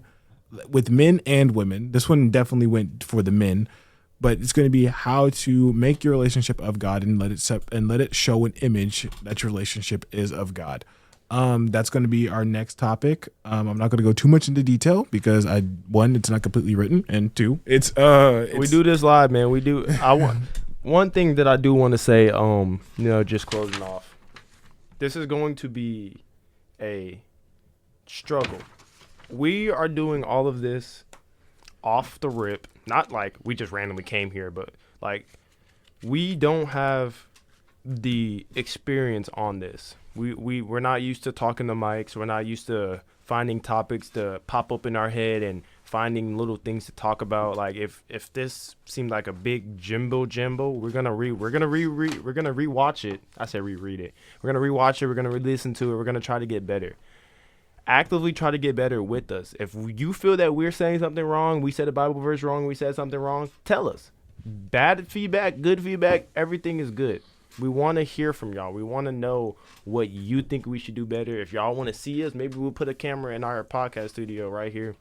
with men and women. This one definitely went for the men, but it's going to be how to make your relationship of God and let it show an image that your relationship is of God. That's going to be our next topic. I'm not going to go too much into detail because one, it's not completely written, and two, it's we do this live, man. We do. One thing that I do want to say, just closing off. This is going to be a struggle. We are doing all of this off the rip. Not like we just randomly came here, but like we don't have the experience on this. We're not used to talking to mics. We're not used to finding topics to pop up in our head and finding little things to talk about. Like if this seemed like a big jumbo, we're gonna rewatch it. I said reread it. We're gonna rewatch it. We're gonna re-listen to it. We're gonna try to get better. Actively try to get better with us. If you feel that we're saying something wrong, we said a Bible verse wrong, we said something wrong, tell us. Bad feedback, good feedback, everything is good. We want to hear from y'all. We want to know what you think we should do better. If y'all want to see us, maybe we'll put a camera in our podcast studio right here,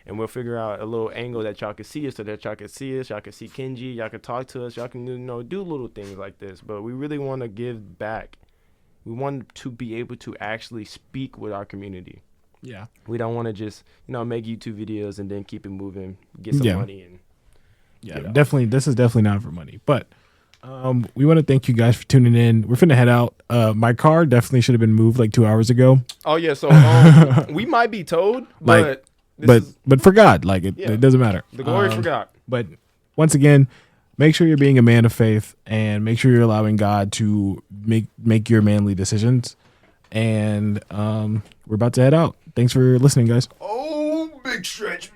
and we'll figure out a little angle that y'all can see us, so that y'all can see us, y'all can see Kenji, y'all can talk to us, y'all can do little things like this. But we really want to give back. We want to be able to actually speak with our community. Yeah. We don't want to just, make YouTube videos and then keep it moving, get some money. And definitely. This is definitely not for money. But we want to thank you guys for tuning in. We're finna head out. My car definitely should have been moved like 2 hours ago. Oh, yeah. So we might be towed, but for God, like it doesn't matter. The glory for God. But once again, make sure you're being a man of faith and make sure you're allowing God to make your manly decisions. And we're about to head out. Thanks for listening, guys. Oh, big stretch.